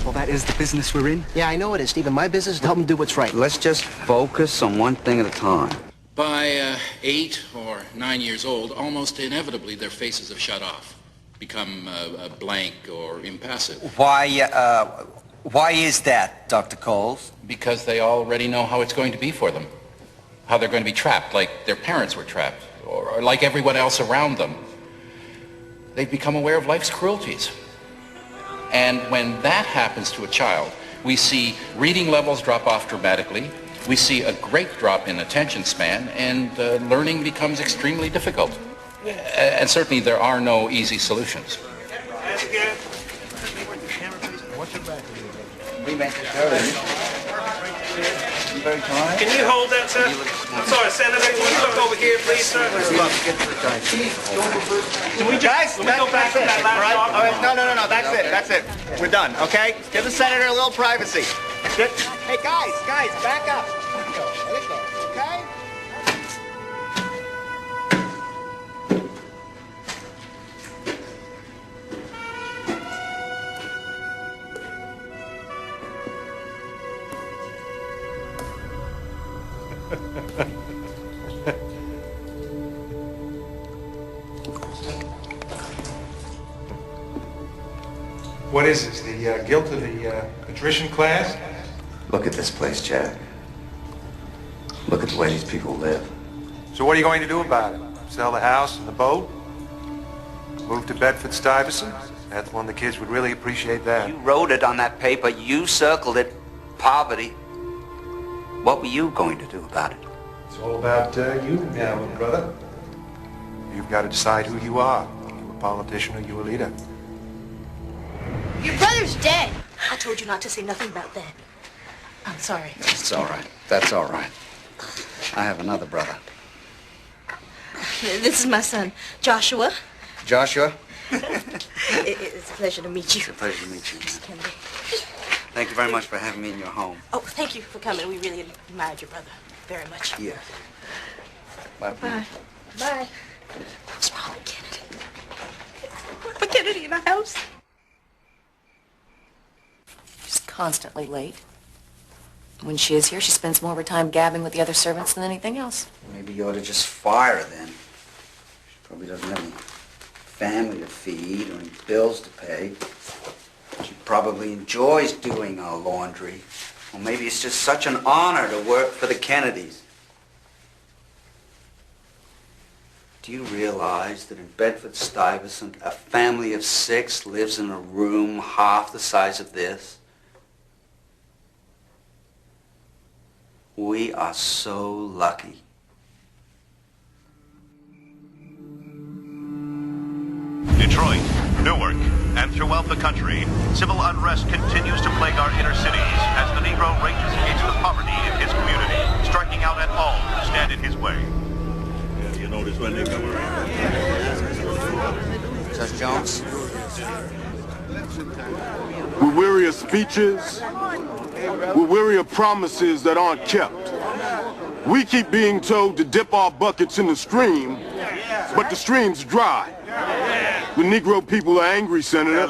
Well, that is the business we're in. Yeah, I know it is, Stephen. My business is to help them do what's right. Let's just focus on one thing at a time. By 8 or 9 years old, almost inevitably their faces have shut off, become blank or impassive. Why is that, Dr. Coles? Because they already know how it's going to be for them, how they're going to be trapped, like their parents were trapped, or like everyone else around them. They've become aware of life's cruelties. And when that happens to a child, we see reading levels drop off dramatically. We see a great drop in attention span, and learning becomes extremely difficult. And certainly there are no easy solutions. Can you hold that, sir? I'm sorry, Senator. Can you look over here, please, sir? Can we just go back to that last talk? All right. No. That's it. We're done, okay? Give the senator a little privacy. Hey, guys, back up. Let it go, okay? What is this, the guilt of the patrician class? Look at this place, Jack. Look at the way these people live. So what are you going to do about it? Sell the house and the boat? Move to Bedford-Stuyvesant? That's one the kids would really appreciate that. You wrote it on that paper. You circled it. Poverty. What were you going to do about it? It's all about you now, little brother. You've got to decide who you are. Are you a politician or are you a leader? Your brother's dead. I told you not to say nothing about that. I'm sorry. It's all right. That's all right. I have another brother. This is my son, Joshua. Joshua? It's a pleasure to meet you. It's a pleasure to meet you. Mr. Kennedy. Thank you very much for having me in your home. Oh, thank you for coming. We really admired your brother very much. Yes. Bye. Bye. Bye. What's wrong with Kennedy? Put Kennedy in the house. She's constantly late. When she is here, she spends more of her time gabbing with the other servants than anything else. Maybe you ought to just fire her then. She probably doesn't have any family to feed or any bills to pay. She probably enjoys doing our laundry. Or maybe it's just such an honor to work for the Kennedys. Do you realize that in Bedford-Stuyvesant, a family of 6 lives in a room half the size of this? We are so lucky. Detroit, Newark, and throughout the country, civil unrest continues to plague our inner cities as the Negro rages against the poverty in his community, striking out at all who stand in his way. Yeah, you notice when they come around. Judge Jones? We're weary of speeches. We're weary of promises that aren't kept. We keep being told to dip our buckets in the stream, but the stream's dry. The Negro people are angry, Senator.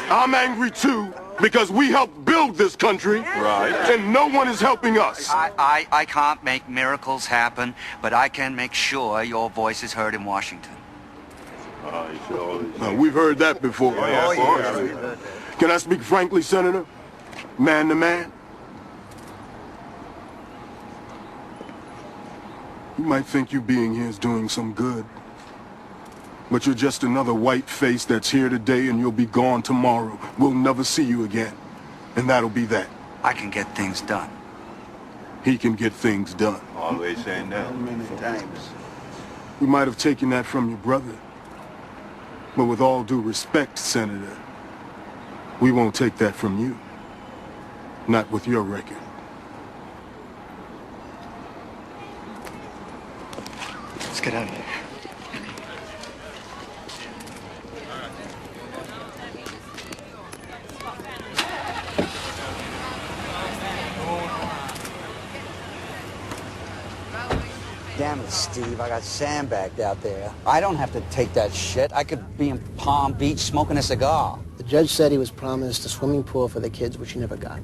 I'm angry too, because we helped build this country, and no one is helping us. I can't make miracles happen, but I can make sure your voice is heard in Washington. We've heard that before. Can I speak frankly, Senator? Man to man? You might think you being here is doing some good. But you're just another white face that's here today and you'll be gone tomorrow. We'll never see you again. And that'll be that. I can get things done. He can get things done. Always saying that. Many times. We might have taken that from your brother. But with all due respect, Senator, we won't take that from you. Not with your record. Let's get out of here. Damn it, Steve, I got sandbagged out there. I don't have to take that shit. I could be in Palm Beach smoking a cigar. The judge said he was promised a swimming pool for the kids, which he never got.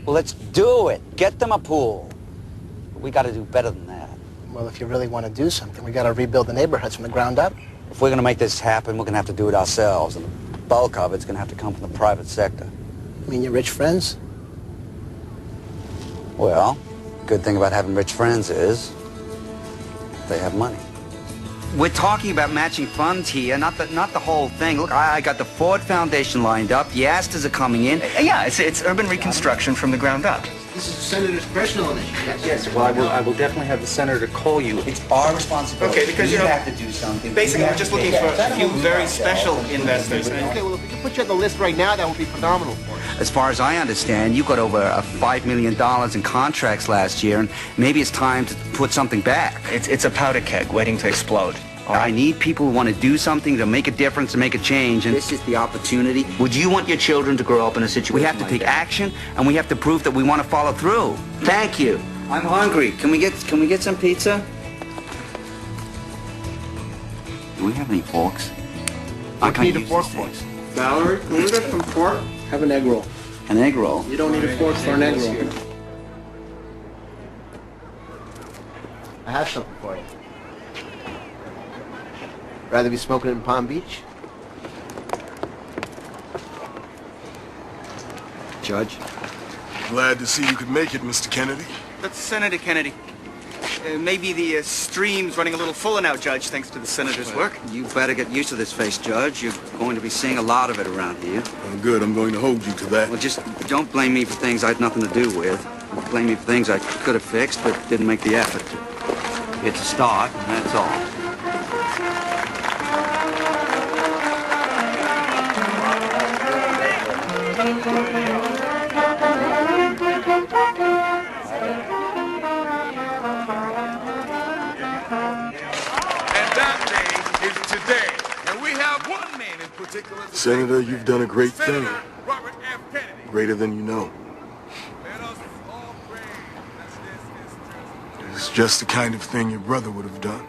Well, let's do it. Get them a pool. We got to do better than that. Well, if you really want to do something, we got to rebuild the neighborhoods from the ground up. If we're going to make this happen, we're going to have to do it ourselves, and the bulk of it's going to have to come from the private sector. I mean, your rich friends? Well, good thing about having rich friends is they have money. We're talking about matching funds here, not the whole thing. Look, I got the Ford Foundation lined up. The Astors are coming in. Yeah, it's urban reconstruction from the ground up. This is the senator's personal initiative. Yes, well, I will definitely have the senator call you. It's our responsibility. Okay, because, you know, have to do something. Basically, we're just looking for a few very special investors. Okay, well, if we can put you on the list right now, that would be phenomenal for us. As far as I understand, you got over $5 million in contracts last year, and maybe it's time to put something back. It's a powder keg waiting to explode. I need people who want to do something to make a difference and make a change, and this is the opportunity. Would you want your children to grow up in a situation we have to take action, and we have to prove that we want to follow through. Thank you. I'm hungry. Can we get some pizza? Do we have any forks? I need a fork for us. Valerie, can we get some pork? Have an egg roll. An egg roll? You don't need a fork for an egg roll. I have something for you. Rather be smoking it in Palm Beach? Judge? Glad to see you could make it, Mr. Kennedy. That's Senator Kennedy. Maybe the stream's running a little fuller now, Judge, thanks to the senator's work. You better get used to this face, Judge. You're going to be seeing a lot of it around here. Oh, good. I'm going to hold you to that. Well, just don't blame me for things I had nothing to do with. Blame me for things I could have fixed, but didn't make the effort to. It's a start, and that's all. Senator, you've done a great thing. Greater than you know. It's just the kind of thing your brother would have done.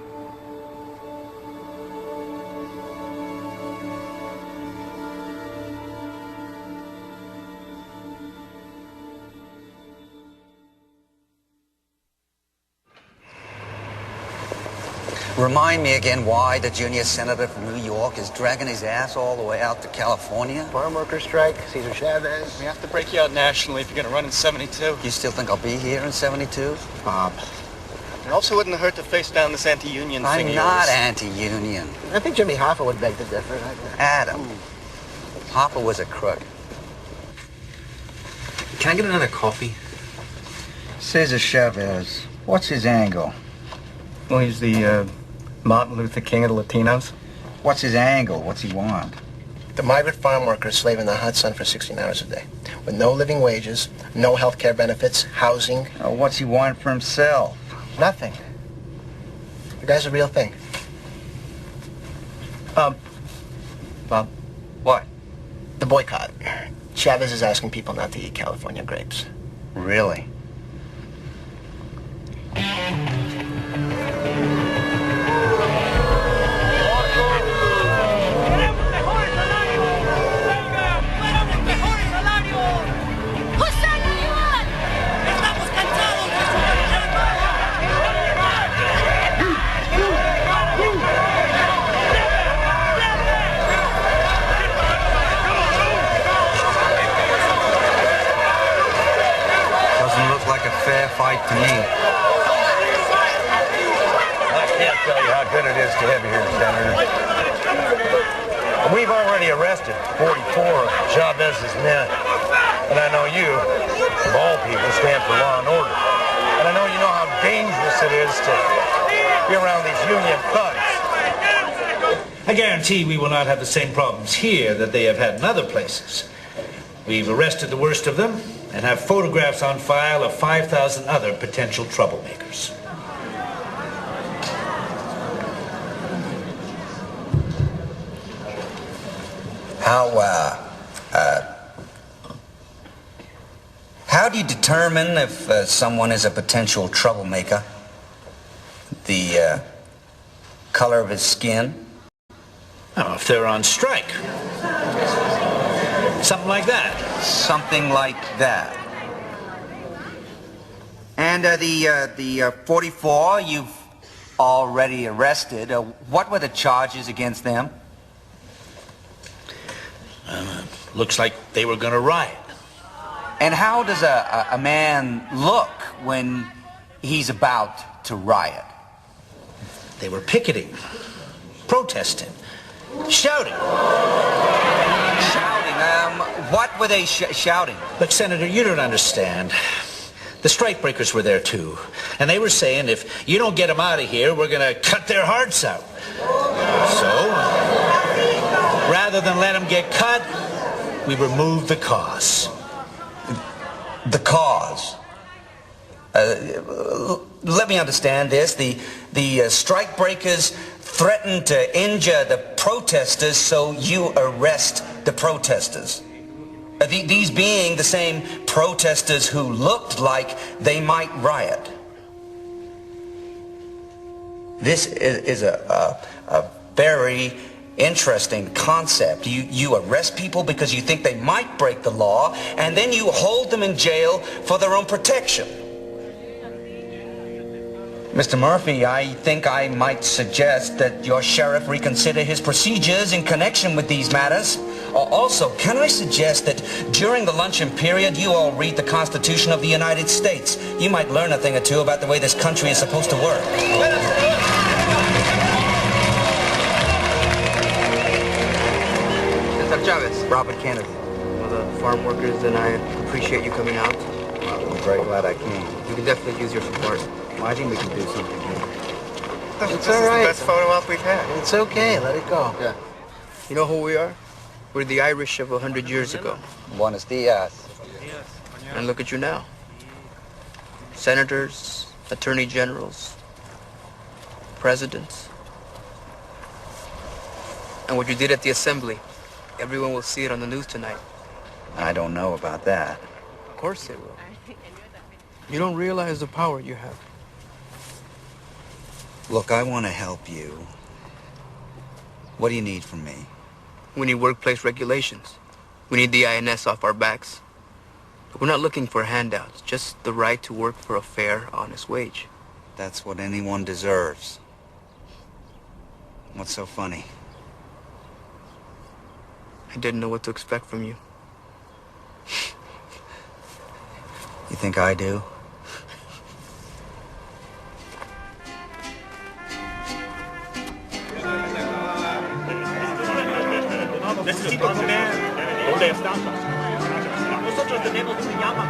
Remind me again why the junior senator from New York is dragging his ass all the way out to California? Farm worker strike, Cesar Chavez. We have to break you out nationally if you're going to run in 72. You still think I'll be here in 72? Bob. It also wouldn't hurt to face down this anti-union thing. I'm not anti-union. I think Jimmy Hoffa would beg to differ. Adam. Hoffa was a crook. Can I get another coffee? Cesar Chavez. What's his angle? Well, he's the Martin Luther King of the Latinos. What's his angle? What's he want? The migrant farm workers slave in the hot sun for 16 hours a day, with no living wages, no health care benefits, housing. What's he want for himself? Nothing. The guy's a real thing. Bob. What? The boycott. Chavez is asking people not to eat California grapes. Really? Fair fight to me. I can't tell you how good it is to have you here, Senator. We've already arrested 44 of Chavez's men. And I know you, of all people, stand for law and order. And I know you know how dangerous it is to be around these union thugs. I guarantee we will not have the same problems here that they have had in other places. We've arrested the worst of them and have photographs on file of 5,000 other potential troublemakers. How do you determine if someone is a potential troublemaker? The color of his skin? Oh, if they're on strike. Something like that. Something like that. And the 44 you've already arrested. What were the charges against them? Looks like they were going to riot. And how does a man look when he's about to riot? They were picketing, protesting, shouting. Shouting? What were they shouting? Look, Senator, you don't understand. The strikebreakers were there, too. And they were saying, if you don't get them out of here, we're going to cut their hearts out. So, rather than let them get cut, we removed the cause. The cause? Let me understand this. The strikebreakers threatened to injure the protesters, so you arrest the protesters. These being the same protesters who looked like they might riot. This is a very interesting concept. You arrest people because you think they might break the law, and then you hold them in jail for their own protection. Mr. Murphy, I think I might suggest that your sheriff reconsider his procedures in connection with these matters. Also, can I suggest that during the luncheon period, you all read the Constitution of the United States? You might learn a thing or two about the way this country is supposed to work. Mr. Chavez. Robert Kennedy. Well, the farm workers and I appreciate you coming out. Well, I'm very glad I came. We can definitely use your support. Well, I think we can do something here. It's all right. This is the best photo op we've had. It's okay. Let it go. Yeah. You know who we are? We're the Irish of 100 years ago. Buenos dias. And look at you now. Senators, attorney generals, presidents. And what you did at the assembly, everyone will see it on the news tonight. I don't know about that. Of course they will. You don't realize the power you have. Look, I want to help you. What do you need from me? We need workplace regulations. We need the INS off our backs. We're not looking for handouts, just the right to work for a fair, honest wage. That's what anyone deserves. What's so funny? I didn't know what to expect from you. You think I do? Necesito saber dónde están. Nosotros tenemos una llama.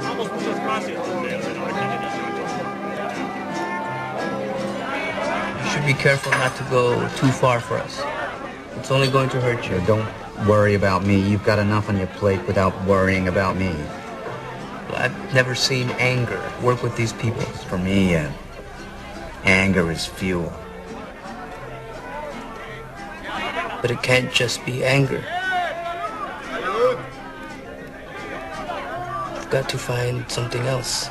Vamos, muchas gracias. You should be careful not to go too far for us. It's only going to hurt you. Don't worry about me. You've got enough on your plate without worrying about me. I've never seen anger work with these people. For me, anger is fuel. But it can't just be anger. You've got to find something else.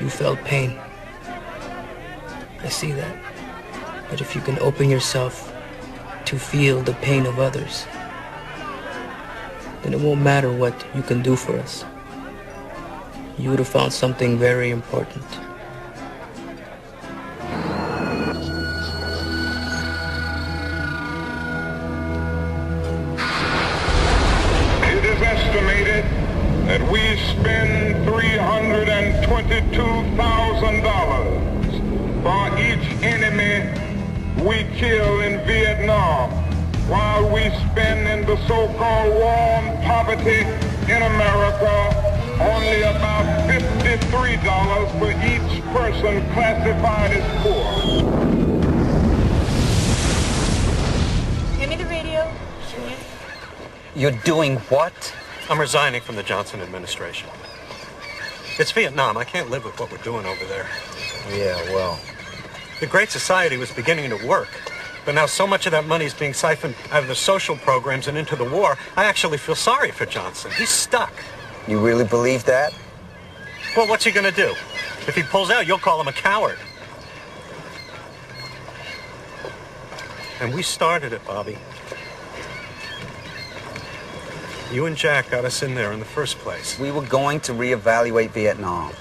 You felt pain. I see that. But if you can open yourself to feel the pain of others, then it won't matter what you can do for us. You would have found something very important. It is estimated that we spend $322,000 for each enemy we kill in Vietnam, while we spend in the so-called war on poverty in America only about $53 for each person classified as poor. Hand me the radio. You're doing what? I'm resigning from the Johnson administration. It's Vietnam. I can't live with what we're doing over there. Yeah, well. The Great Society was beginning to work, but now so much of that money is being siphoned out of the social programs and into the war, I actually feel sorry for Johnson. He's stuck. You really believe that? Well, what's he gonna do? If he pulls out, you'll call him a coward. And we started it, Bobby. You and Jack got us in there in the first place. We were going to reevaluate Vietnam.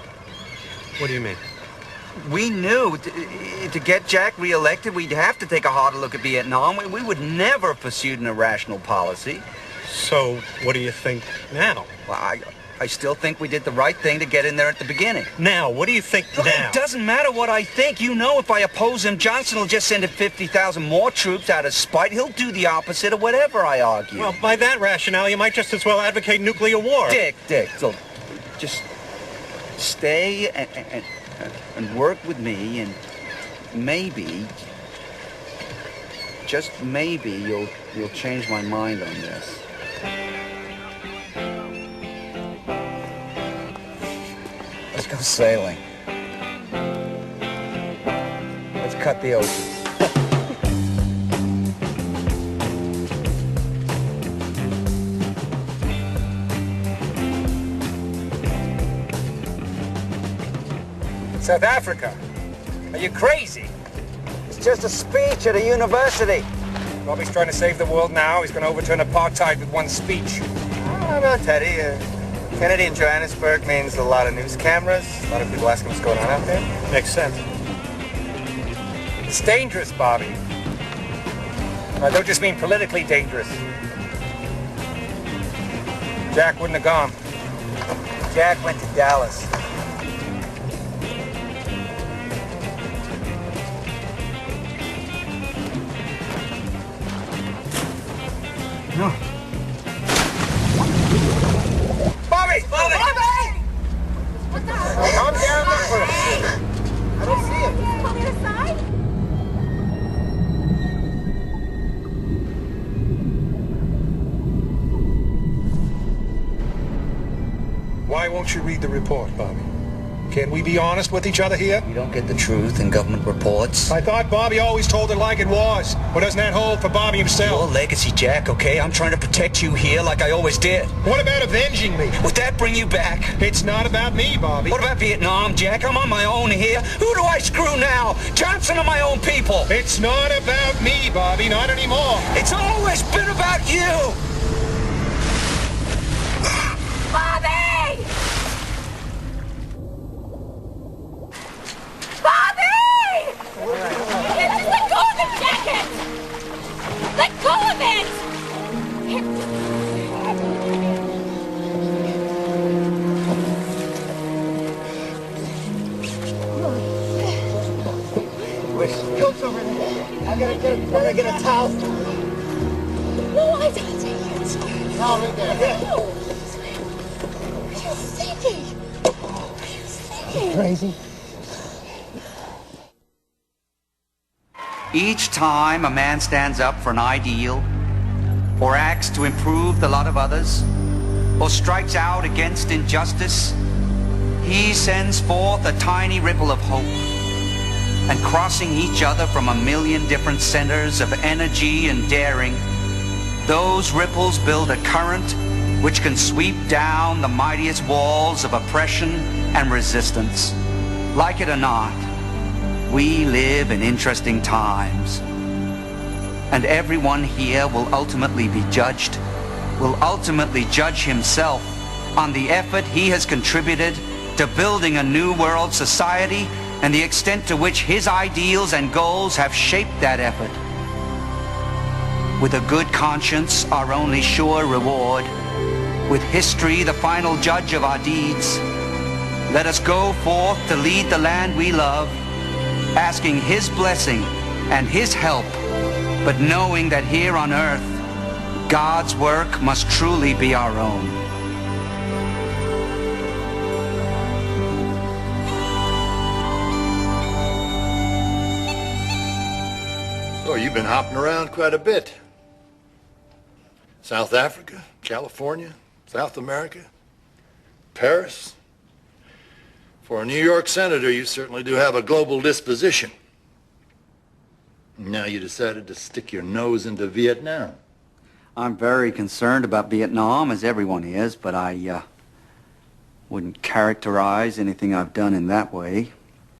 What do you mean? We knew to get Jack reelected, we'd have to take a harder look at Vietnam. We would never have pursued an irrational policy. So, what do you think now? Well, I still think we did the right thing to get in there at the beginning. Now, what do you think Look, now? it doesn't matter what I think. You know if I oppose him, Johnson will just send in 50,000 more troops out of spite. He'll do the opposite of whatever I argue. Well, by that rationale, you might just as well advocate nuclear war. Dick, so just stay and work with me, and maybe, just maybe, you'll change my mind on this. Let's go sailing. Let's cut the ocean. South Africa? Are you crazy? It's just a speech at a university. Bobby's trying to save the world now. He's going to overturn apartheid with one speech. I don't know, Teddy. Kennedy in Johannesburg means a lot of news cameras. A lot of people asking what's going on out there. Makes sense. It's dangerous, Bobby. I don't just mean politically dangerous. Jack wouldn't have gone. Jack went to Dallas. No. Bobby! Bobby! Bobby! What the hell? Calm down, look for him. I don't see him. Pull it aside? Why won't you read the report, Bobby? Can't we be honest with each other here? You don't get the truth in government reports. I thought Bobby always told it like it was. Or doesn't that hold for Bobby himself? Your legacy, Jack, okay? I'm trying to protect you here like I always did. What about avenging me? Would that bring you back? It's not about me, Bobby. What about Vietnam, Jack? I'm on my own here. Who do I screw now? Johnson or my own people? It's not about me, Bobby. Not anymore. It's always been about you! Bobby! Bobby! Just let go of the jacket! Let go of it! Coat's over there. I gotta get a towel. No, I don't take it. Towel right there. No. What are you thinking? What are you thinking? Crazy. Each time a man stands up for an ideal, or acts to improve the lot of others, or strikes out against injustice, he sends forth a tiny ripple of hope, and crossing each other from a million different centers of energy and daring, those ripples build a current which can sweep down the mightiest walls of oppression and resistance. Like it or not, we live in interesting times, and everyone here will ultimately be judged, will ultimately judge himself on the effort he has contributed to building a new world society and the extent to which his ideals and goals have shaped that effort. With a good conscience, our only sure reward, with history the final judge of our deeds, let us go forth to lead the land we love, asking his blessing and his help, but knowing that here on earth, God's work must truly be our own. So you've been hopping around quite a bit. South Africa, California, South America, Paris. For a New York senator, you certainly do have a global disposition. Now you decided to stick your nose into Vietnam. I'm very concerned about Vietnam, as everyone is, but I wouldn't characterize anything I've done in that way.